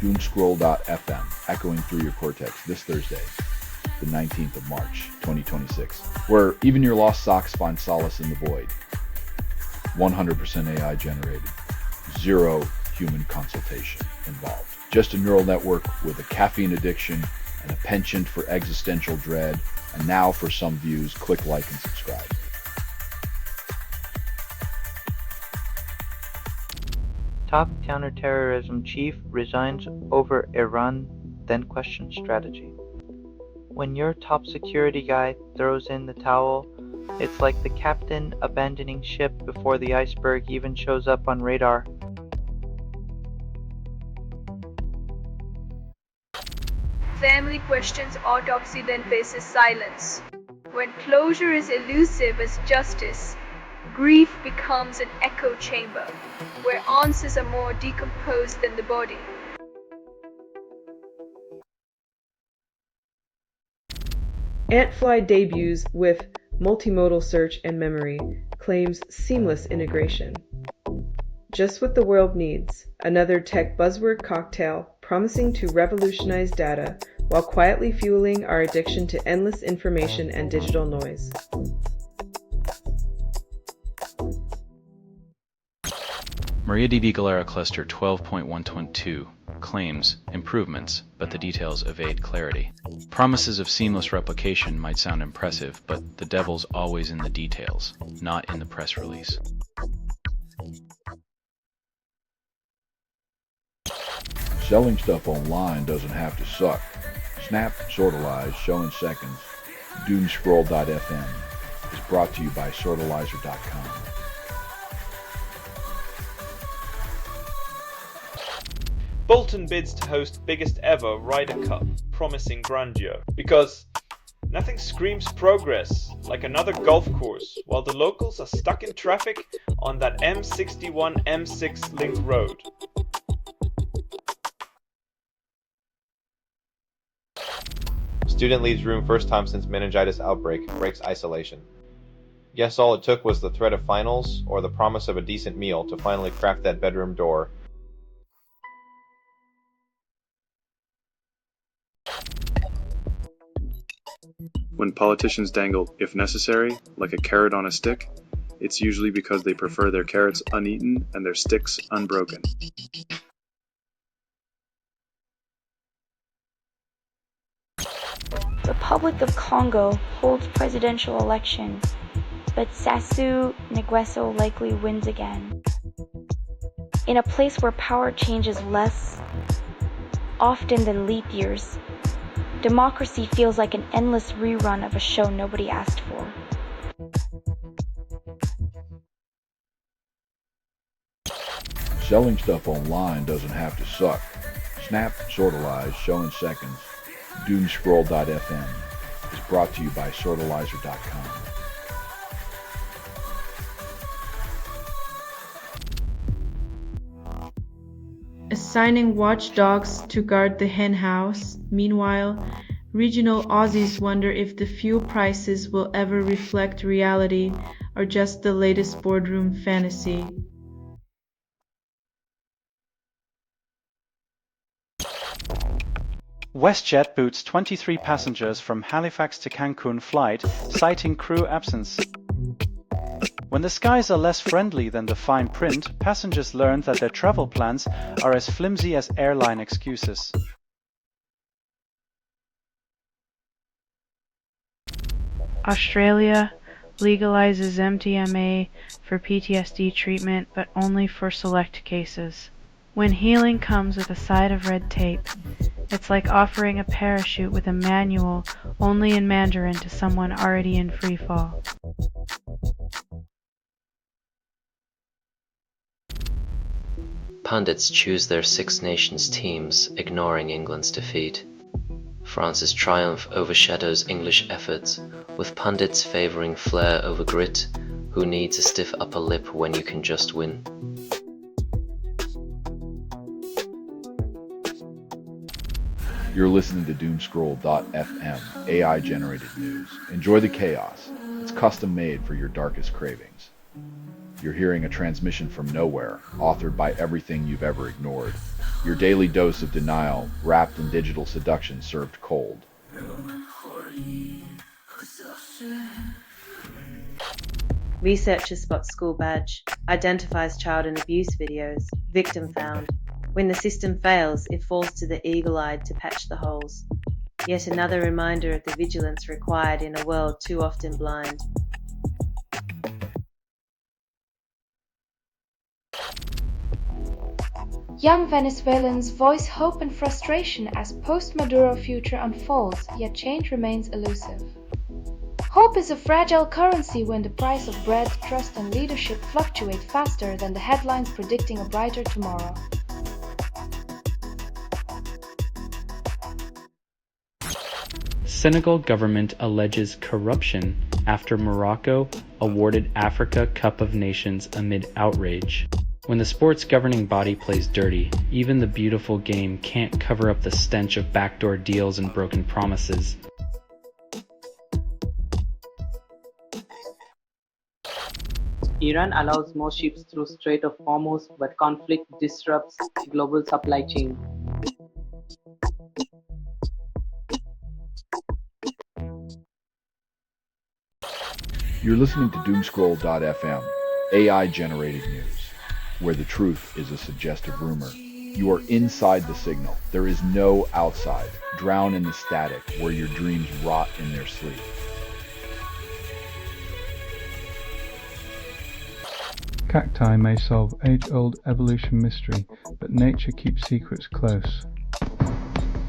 Doomscroll.fm, echoing through your cortex this Thursday, the 19th of March, 2026, where even your lost socks find solace in the void. 100% AI generated, zero human consultation involved. Just a neural network with a caffeine addiction and a penchant for existential dread, and now for some views, click like and subscribe. Top counterterrorism chief resigns over Iran, then questions strategy. When your top security guy throws in the towel, it's like the captain abandoning ship before the iceberg even shows up on radar. Family questions autopsy, then faces silence. When closure is elusive as justice, grief becomes an echo chamber, where answers are more decomposed than the body. Antfly debuts with multimodal search and memory, claims seamless integration. Just what the world needs, another tech buzzword cocktail promising to revolutionize data while quietly fueling our addiction to endless information and digital noise. MariaDB Galera Cluster 12.122 claims improvements, but the details evade clarity. Promises of seamless replication might sound impressive, but the devil's always in the details, not in the press release. Selling stuff online doesn't have to suck. Snap, Sortalize, Show in Seconds, Doomscroll.fm is brought to you by Sortalizer.com. Bolton bids to host biggest ever Ryder Cup, promising grandeur. Because nothing screams progress like another golf course while the locals are stuck in traffic on that M61 M6 link road. Student leaves room first time since meningitis outbreak, breaks isolation. Guess all it took was the threat of finals or the promise of a decent meal to finally crack that bedroom door. When politicians dangle "if necessary" like a carrot on a stick, it's usually because they prefer their carrots uneaten and their sticks unbroken. Republic of Congo holds presidential election, but Sassou Nguesso likely wins again. In a place where power changes less often than leap years, democracy feels like an endless rerun of a show nobody asked for. Selling stuff online doesn't have to suck. Snap, Sortalize, Show in Seconds, Doomscroll.fm is brought to you by Sortalizer.com. Assigning watchdogs to guard the hen house. Meanwhile, regional Aussies wonder if the fuel prices will ever reflect reality or just the latest boardroom fantasy. WestJet boots 23 passengers from Halifax to Cancun flight, citing crew absence. When the skies are less friendly than the fine print, passengers learn that their travel plans are as flimsy as airline excuses. Australia legalizes MDMA for PTSD treatment, but only for select cases. When healing comes with a side of red tape, it's like offering a parachute with a manual only in Mandarin to someone already in free fall. Pundits choose their Six Nations teams, ignoring England's defeat. France's triumph overshadows English efforts, with pundits favouring flair over grit. Who needs a stiff upper lip when you can just win? You're listening to Doomscroll.fm, AI-generated news. Enjoy the chaos. It's custom made for your darkest cravings. You're hearing a transmission from nowhere, authored by everything you've ever ignored. Your daily dose of denial, wrapped in digital seduction, served cold. Researcher spots school badge, identifies child and abuse videos, victim found. When the system fails, it falls to the eagle-eyed to patch the holes. Yet another reminder of the vigilance required in a world too often blind. Young Venezuelans voice hope and frustration as post-Maduro future unfolds, yet change remains elusive. Hope is a fragile currency when the price of bread, trust and leadership fluctuate faster than the headlines predicting a brighter tomorrow. Senegal government alleges corruption after Morocco awarded Africa Cup of Nations amid outrage. When the sport's governing body plays dirty, even the beautiful game can't cover up the stench of backdoor deals and broken promises. Iran allows more ships through Strait of Hormuz, but conflict disrupts global supply chain. You're listening to Doomscroll.fm, AI-generated news, where the truth is a suggestive rumor. You are inside the signal. There is no outside. Drown in the static, where your dreams rot in their sleep. Cacti may solve age-old evolution mystery, but nature keeps secrets close.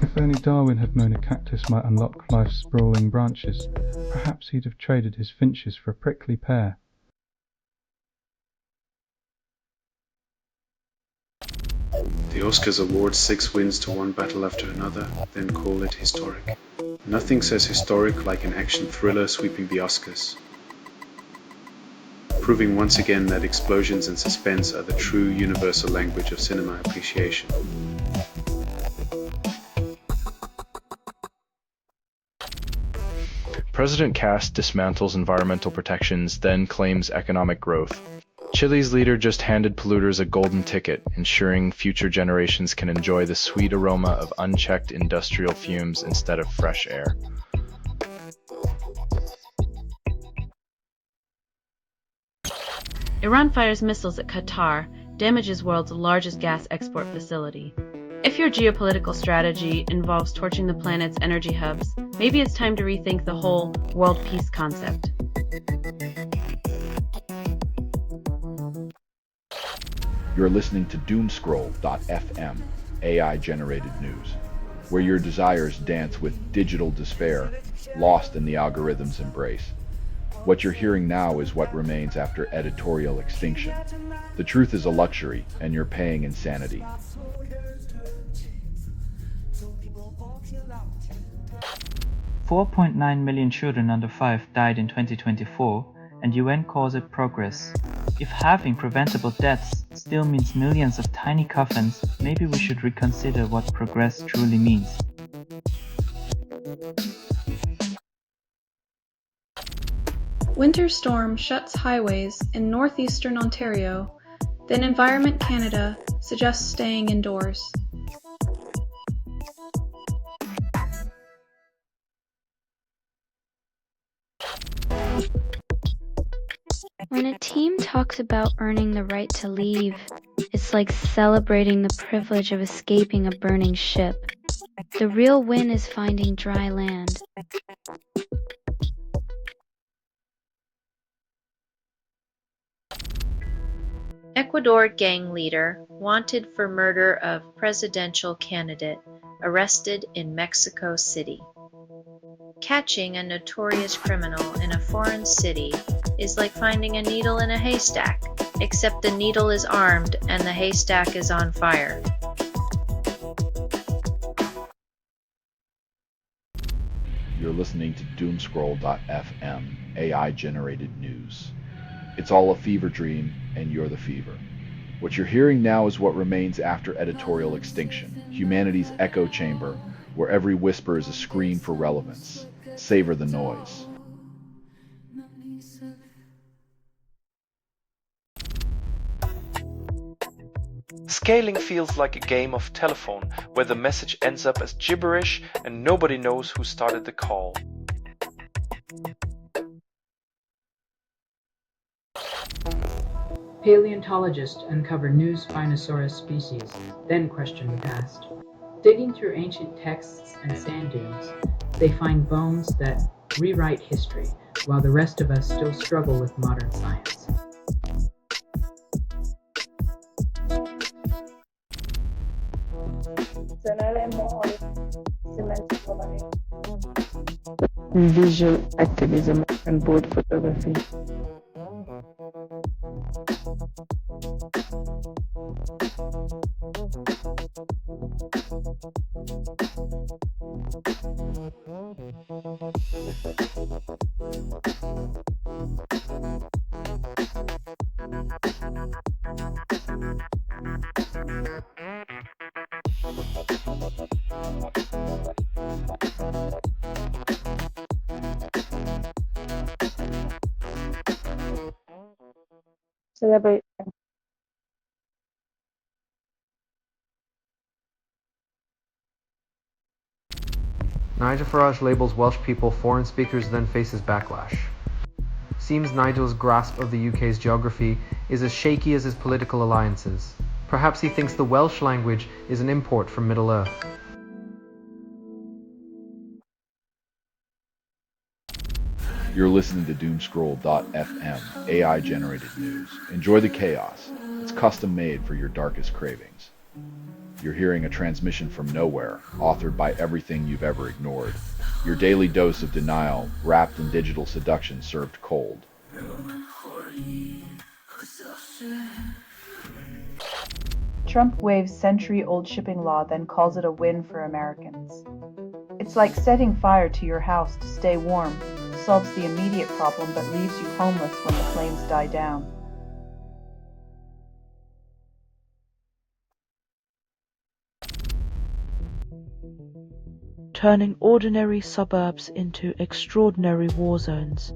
If only Darwin had known a cactus might unlock life's sprawling branches, perhaps he'd have traded his finches for a prickly pear. The Oscars award 6 wins to one battle after another, then call it historic. Nothing says historic like an action thriller sweeping the Oscars, proving once again that explosions and suspense are the true universal language of cinema appreciation. President Cast dismantles environmental protections, then claims economic growth. Chile's leader just handed polluters a golden ticket, ensuring future generations can enjoy the sweet aroma of unchecked industrial fumes instead of fresh air. Iran fires missiles at Qatar, damages world's largest gas export facility. If your geopolitical strategy involves torching the planet's energy hubs, maybe it's time to rethink the whole world peace concept. You're listening to Doomscroll.fm, AI-generated news, where your desires dance with digital despair, lost in the algorithm's embrace. What you're hearing now is what remains after editorial extinction. The truth is a luxury, and you're paying insanity. $4.9 million children under 5 died in 2024, and UN calls it progress. If halving preventable deaths still means millions of tiny coffins, maybe we should reconsider what progress truly means. Winter storm shuts highways in northeastern Ontario, then Environment Canada suggests staying indoors. When a team talks about earning the right to leave, it's like celebrating the privilege of escaping a burning ship. The real win is finding dry land. Ecuador gang leader wanted for murder of presidential candidate arrested in Mexico City. Catching a notorious criminal in a foreign city is like finding a needle in a haystack, except the needle is armed and the haystack is on fire. You're listening to Doomscroll.fm, AI-generated news. It's all a fever dream, and you're the fever. What you're hearing now is what remains after editorial extinction, humanity's echo chamber, where every whisper is a scream for relevance. Savor the noise. Scaling feels like a game of telephone where the message ends up as gibberish and nobody knows who started the call. Paleontologists uncover new Spinosaurus species, then question the past. Digging through ancient texts and sand dunes, they find bones that rewrite history, while the rest of us still struggle with modern science. Visual activism and board photography. Celebrate. Nigel Farage labels Welsh people foreign speakers, then faces backlash. Seems Nigel's grasp of the UK's geography is as shaky as his political alliances. Perhaps he thinks the Welsh language is an import from Middle-earth. You're listening to Doomscroll.fm, AI-generated news. Enjoy the chaos. It's custom made for your darkest cravings. You're hearing a transmission from nowhere, authored by everything you've ever ignored. Your daily dose of denial, wrapped in digital seduction served cold. Trump waives century-old shipping law, then calls it a win for Americans. It's like setting fire to your house to stay warm. Solves the immediate problem but leaves you homeless when the flames die down. Turning ordinary suburbs into extraordinary war zones,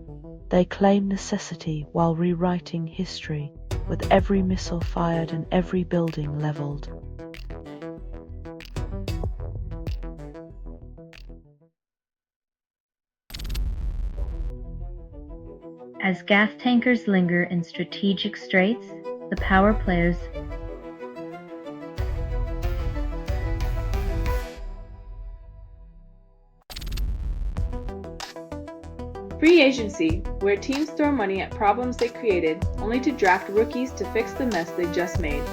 they claim necessity while rewriting history, with every missile fired and every building leveled. As gas tankers linger in strategic straits, the power players Free agency, where teams throw money at problems they created, only to draft rookies to fix the mess they just made.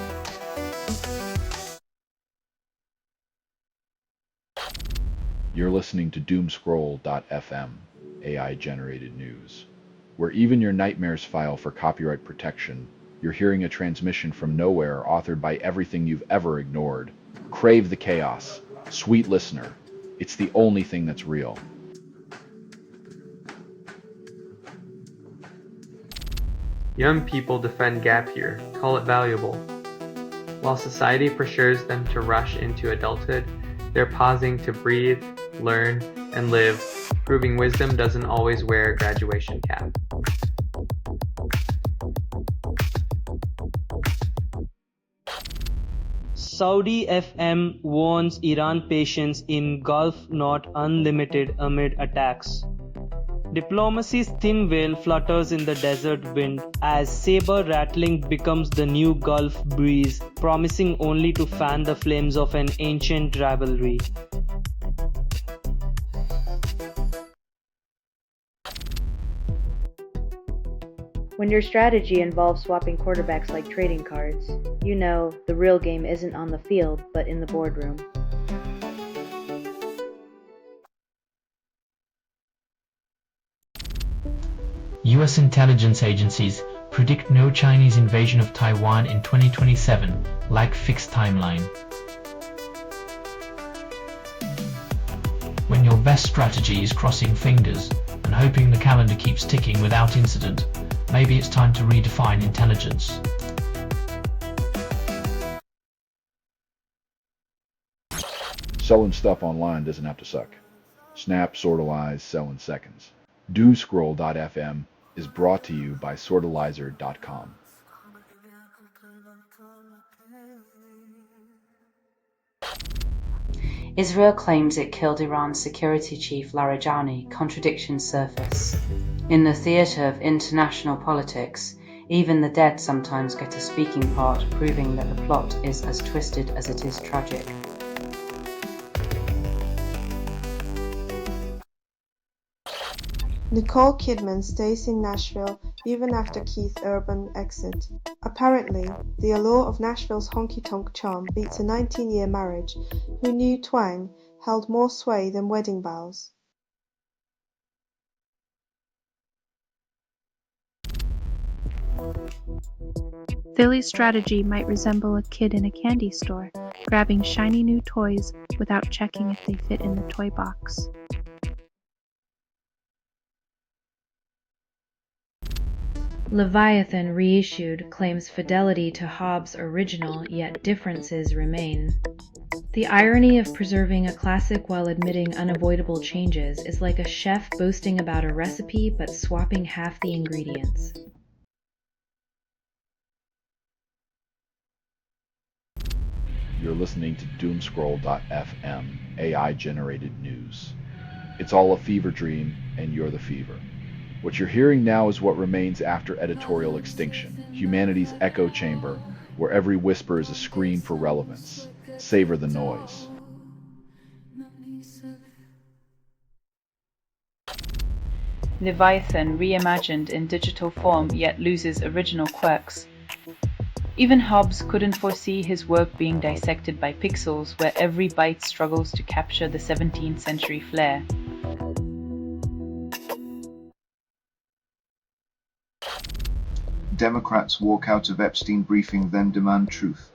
You're listening to Doomscroll.fm, AI-generated news. Where even your nightmares file for copyright protection, you're hearing a transmission from nowhere authored by everything you've ever ignored. Crave the chaos. Sweet listener, it's the only thing that's real. Young people defend gap year, call it valuable. While society pressures them to rush into adulthood, they're pausing to breathe, learn, and live, proving wisdom doesn't always wear a graduation cap. Saudi FM warns Iran patience in Gulf not unlimited amid attacks. Diplomacy's thin veil flutters in the desert wind as saber rattling becomes the new Gulf breeze, promising only to fan the flames of an ancient rivalry. When your strategy involves swapping quarterbacks like trading cards, you know the real game isn't on the field, but in the boardroom. US intelligence agencies predict no Chinese invasion of Taiwan in 2027, like fixed timeline. When your best strategy is crossing fingers and hoping the calendar keeps ticking without incident, maybe it's time to redefine intelligence. Selling stuff online doesn't have to suck. Snap, sortalize, sell in seconds. Doomscroll.fm is brought to you by sortalizer.com. Israel claims it killed Iran's security chief Larijani. Contradictions surface. In the theatre of international politics, even the dead sometimes get a speaking part, proving that the plot is as twisted as it is tragic. Nicole Kidman stays in Nashville even after Keith Urban exit. Apparently, the allure of Nashville's honky-tonk charm beats a 19-year marriage who knew twang held more sway than wedding vows. Philly's strategy might resemble a kid in a candy store, grabbing shiny new toys without checking if they fit in the toy box. Leviathan reissued claims fidelity to Hobbes' original, yet differences remain. The irony of preserving a classic while admitting unavoidable changes is like a chef boasting about a recipe but swapping half the ingredients. You're listening to Doomscroll.fm, AI-generated news. It's all a fever dream, and you're the fever. What you're hearing now is what remains after editorial extinction, humanity's echo chamber, where every whisper is a scream for relevance. Savor the noise. Leviathan reimagined in digital form yet loses original quirks. Even Hobbes couldn't foresee his work being dissected by pixels where every byte struggles to capture the 17th century flair. Democrats walk out of Epstein briefing, then demand truth.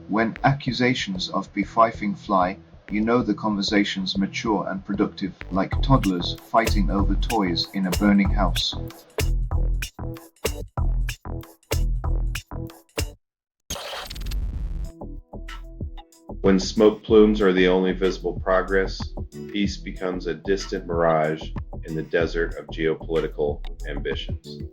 When accusations of befifing fly, you know the conversation's mature and productive, like toddlers fighting over toys in a burning house. When smoke plumes are the only visible progress, peace becomes a distant mirage in the desert of geopolitical ambitions.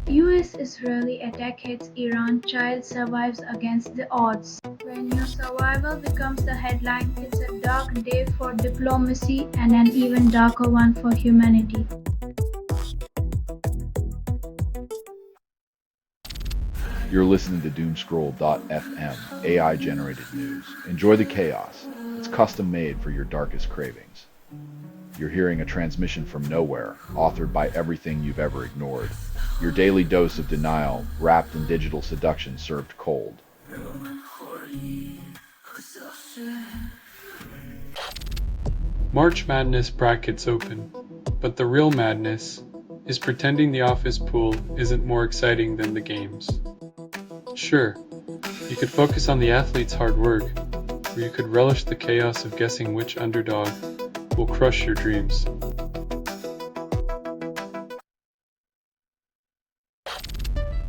US-Israeli attack hits Iran, child survives against the odds. When your survival becomes the headline, it's a dark day for diplomacy and an even darker one for humanity. You're listening to Doomscroll.fm, AI-generated news. Enjoy the chaos. It's custom made for your darkest cravings. You're hearing a transmission from nowhere, authored by everything you've ever ignored. Your daily dose of denial, wrapped in digital seduction, served cold. March Madness brackets open, but the real madness is pretending the office pool isn't more exciting than the games. Sure, you could focus on the athlete's hard work, or you could relish the chaos of guessing which underdog will crush your dreams.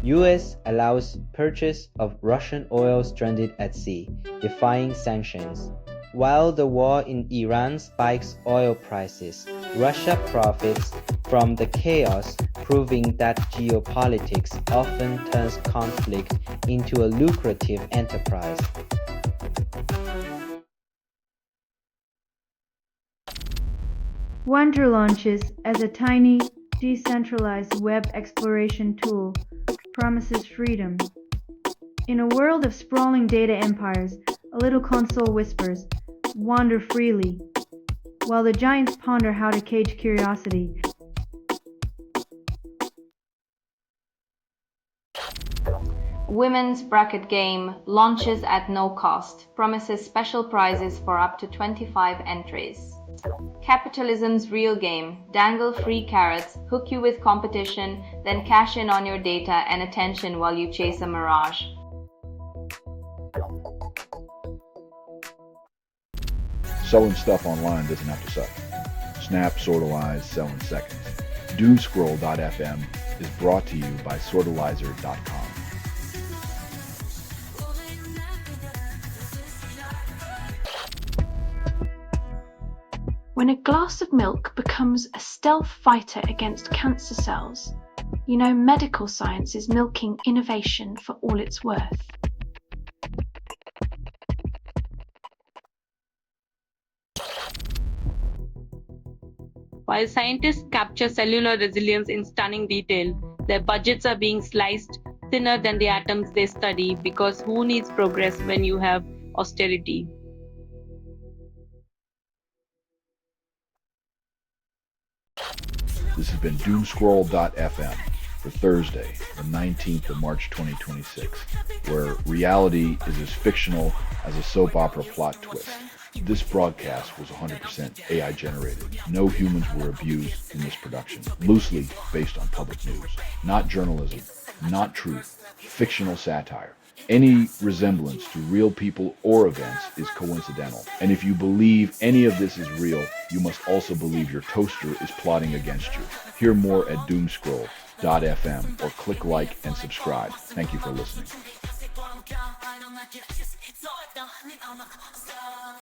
US allows purchase of Russian oil stranded at sea, defying sanctions. While the war in Iran spikes oil prices, Russia profits from the chaos, proving that geopolitics often turns conflict into a lucrative enterprise. Wonder launches as a tiny, decentralized web exploration tool, promises freedom. In a world of sprawling data empires, a little console whispers, "Wander freely," while the giants ponder how to cage curiosity. Women's bracket game launches at no cost, promises special prizes for up to 25 entries. Capitalism's real game, dangle free carrots, hook you with competition, then cash in on your data and attention while you chase a mirage. Selling stuff online doesn't have to suck. Snap, Sortalize, sell in seconds. Doomscroll.fm is brought to you by Sortalizer.com. When a glass of milk becomes a stealth fighter against cancer cells, You know, medical science is milking innovation for all it's worth. While scientists capture cellular resilience in stunning detail, their budgets are being sliced thinner than the atoms they study, because who needs progress when you have austerity? This has been Doomscroll.fm for Thursday, the 19th of March 2026, where reality is as fictional as a soap opera plot twist. This broadcast was 100% AI generated. No humans were abused in this production. Loosely based on public news. Not journalism, not truth, fictional satire. Any resemblance to real people or events is coincidental. And if you believe any of this is real, you must also believe your toaster is plotting against you. Hear more at Doomscroll.fm or click like and subscribe. Thank you for listening.